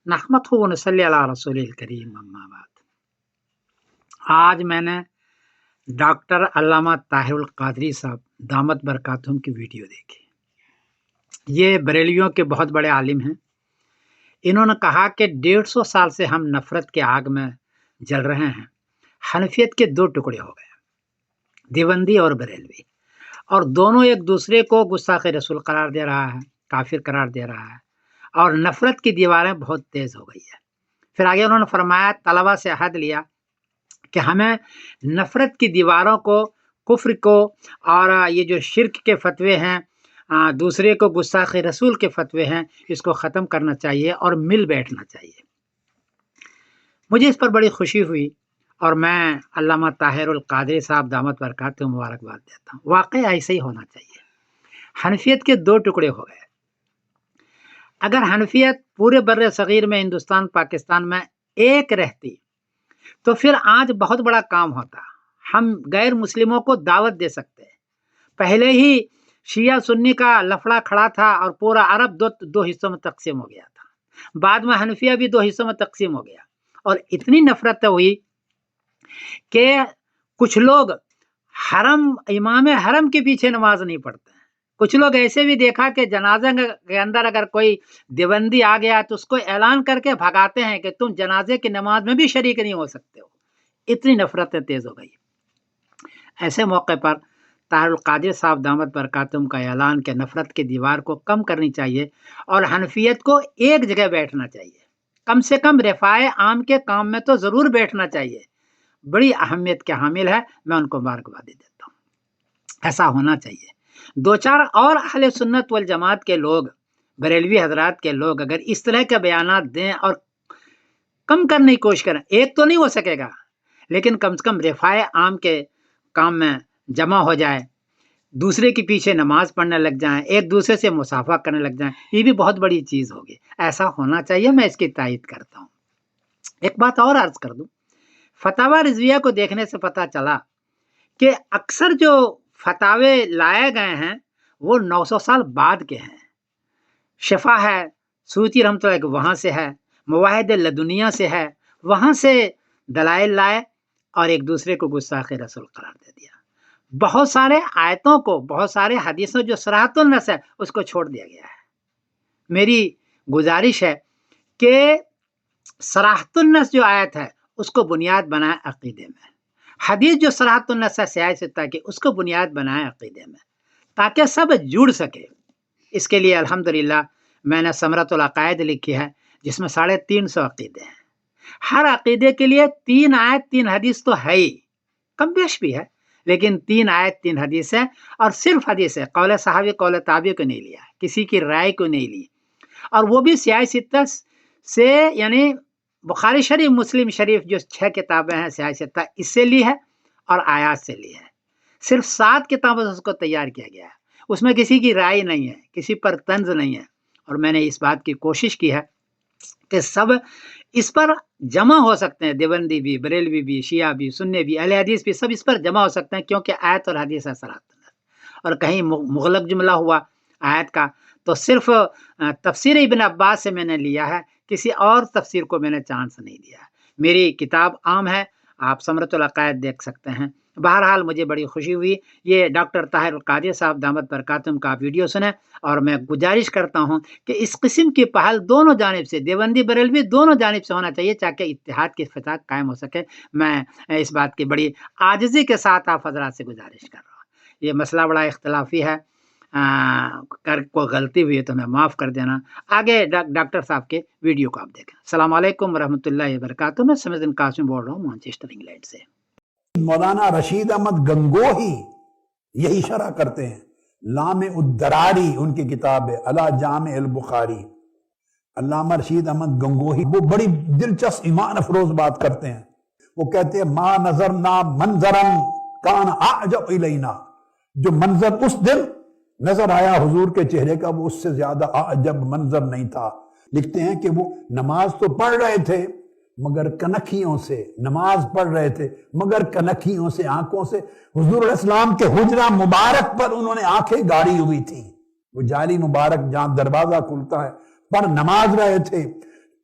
نحمدہ و نصلی علی رسول الکریم اما بعد۔ آج میں نے ڈاکٹر علامہ طاہر القادری صاحب دامت برکاتہم کی ویڈیو دیکھی۔ یہ بریلیوں کے بہت بڑے عالم ہیں۔ انہوں نے کہا کہ 150 سال سے ہم نفرت کے آگ میں جل رہے ہیں۔ حنفیت کے دو ٹکڑے ہو گئے، دیوبندی اور بریلوی، اور دونوں ایک دوسرے کو گستاخ رسول قرار دے رہا ہے، کافر قرار دے رہا ہے، اور نفرت کی دیواریں بہت تیز ہو گئی ہے۔ پھر آگے انہوں نے فرمایا، طلبہ سے عہد لیا کہ ہمیں نفرت کی دیواروں کو، کفر کو، اور یہ جو شرک کے فتوے ہیں، دوسرے کو گستاخ رسول کے فتوے ہیں، اس کو ختم کرنا چاہیے اور مل بیٹھنا چاہیے۔ مجھے اس پر بڑی خوشی ہوئی اور میں علامہ طاہر القادری صاحب دامت برکاتہم مبارکباد دیتا ہوں۔ واقعی ایسے ہی ہونا چاہیے۔ حنفیت کے دو ٹکڑے ہو گئے۔ اگر حنفیت پورے بر صغیر میں، ہندوستان پاکستان میں ایک رہتی تو پھر آج بہت بڑا کام ہوتا۔ ہم غیر مسلموں کو دعوت دے سکتے۔ پہلے ہی شیعہ سنی کا لفڑا کھڑا تھا اور پورا عرب دو حصوں میں تقسیم ہو گیا تھا۔ بعد میں حنفیہ بھی 2 حصوں میں تقسیم ہو گیا، اور اتنی نفرت ہوئی کہ کچھ لوگ امام حرم کے پیچھے نماز نہیں پڑھتے ہیں۔ کچھ لوگ ایسے بھی دیکھا کہ جنازے کے اندر اگر کوئی دیوبندی آ گیا تو اس کو اعلان کر کے بھگاتے ہیں کہ تم جنازے کی نماز میں بھی شریک نہیں ہو سکتے ہو۔ اتنی نفرتیں تیز ہو گئی۔ ایسے موقع پر طاہر القادری صاحب دامت برکاتہم کا اعلان کہ نفرت کی دیوار کو کم کرنی چاہیے اور حنفیت کو ایک جگہ بیٹھنا چاہیے، کم سے کم رفاع عام کے کام میں تو ضرور بیٹھنا چاہیے، بڑی اہمیت کے حامل ہے۔ میں ان کو مبارکباد دیتا ہوں۔ ایسا ہونا چاہیے۔ 2-4 اور اہل سنت والجماعت کے لوگ، بریلوی حضرات کے لوگ اگر اس طرح کے بیانات دیں اور کم کرنے کی کوشش کریں، ایک تو نہیں ہو سکے گا، لیکن کم سے کم رفاع عام کے کام میں جمع ہو جائے، دوسرے کے پیچھے نماز پڑھنے لگ جائیں، ایک دوسرے سے مصافحہ کرنے لگ جائیں، یہ بھی بہت بڑی چیز ہوگی۔ ایسا ہونا چاہیے، میں اس کی تائید کرتا ہوں۔ ایک بات اور عرض کر دوں، فتاوی رضویہ کو دیکھنے سے پتہ چلا کہ اکثر جو فتاوے لائے گئے ہیں وہ 900 سال بعد کے ہیں۔ شفا ہے، سیوطی رحمۃ اللہ وہاں سے ہے، مواہد لدنیہ سے ہے، وہاں سے دلائل لائے اور ایک دوسرے کو گستاخ رسول قرار دے دیا۔ بہت سارے آیتوں کو، بہت سارے حدیثوں جو صراحۃ النص ہے اس کو چھوڑ دیا گیا ہے۔ میری گزارش ہے کہ صراحۃ النص جو آیت ہے اس کو بنیاد بنائے عقیدے میں، حدیث جو صراحۃ النص ہے سیاہ ستہ کی، اس کو بنیاد بنائے عقیدے میں، تاکہ سب جڑ سکے۔ اس کے لیے الحمدللہ میں نے ثمرۃ العقائد لکھی ہے، جس میں 350 عقیدے ہیں۔ ہر عقیدے کے لیے 3 آیت 3 حدیث تو ہے ہی، کم بیش بھی ہے، لیکن 3 آیت 3 حدیث ہے، اور صرف حدیث ہے، قول صحابی قول تابعی کو نہیں لیا، کسی کی رائے کو نہیں لی، اور وہ بھی سیاہ ستہ سے، یعنی بخاری شریف، مسلم شریف جو 6 کتابیں ہیں سیاہ ستہ، اس سے لی ہے اور آیات سے لی ہے۔ صرف 7 کتابوں سے اس کو تیار کیا گیا ہے، اس میں کسی کی رائے نہیں ہے، کسی پر طنز نہیں ہے، اور میں نے اس بات کی کوشش کی ہے کہ سب اس پر جمع ہو سکتے ہیں، دیوبندی بھی، بریلوی بھی، شیعہ بھی، سنی بھی، اہل حدیث بھی، سب اس پر جمع ہو سکتے ہیں، کیونکہ آیت اور حدیث ہے صراحۃ النص۔ اور کہیں مغلق جملہ ہوا آیت کا تو صرف تفسیر ابن عباس سے میں نے لیا ہے، کسی اور تفسیر کو میں نے چانس نہیں دیا ہے۔ میری کتاب عام ہے، آپ ثمرۃ العقائد دیکھ سکتے ہیں۔ بہرحال مجھے بڑی خوشی ہوئی، یہ ڈاکٹر طاہر القادری صاحب دامت برکاتہم کا ویڈیو سنیں، اور میں گزارش کرتا ہوں کہ اس قسم کی پہل دونوں جانب سے، دیوبندی بریلوی دونوں جانب سے ہونا چاہیے، تاکہ اتحاد کی فضا قائم ہو سکے۔ میں اس بات کی بڑی عاجزی کے ساتھ آپ حضرات سے گزارش کر رہا ہوں۔ یہ مسئلہ بڑا اختلافی ہے، کوئی غلطی ہوئی ہے تو میں معاف کر دینا۔ آگے ڈاکٹر صاحب کے ویڈیو کو آپ دیکھیں۔ السلام علیکم ورحمۃ اللہ وبرکاتہ۔ میں سمیع الدین قاسم بول رہا ہوں مانچسٹر انگلینڈ سے۔ مولانا رشید احمد گنگوہی یہی شرح کرتے ہیں، لام الدراری ان کی کتاب ہے، علی جامع البخاری۔ علامہ رشید احمد گنگوہی وہ بڑی دلچسپ ایمان افروز بات کرتے ہیں۔ وہ کہتے ہیں ما نظرنا منظرا کان اعجب الینا، جو منظر اس دن نظر آیا حضور کے چہرے کا وہ اس سے زیادہ اعجب منظر نہیں تھا۔ لکھتے ہیں کہ وہ نماز تو پڑھ رہے تھے مگر کنکھیوں سے، نماز پڑھ رہے تھے مگر کنکھیوں سے، آنکھوں سے، حضور علیہ السلام کے حجرہ مبارک پر انہوں نے آنکھیں گاڑی ہوئی تھی، وہ جالی مبارک جہاں دروازہ کھلتا ہے پر نماز رہے تھے،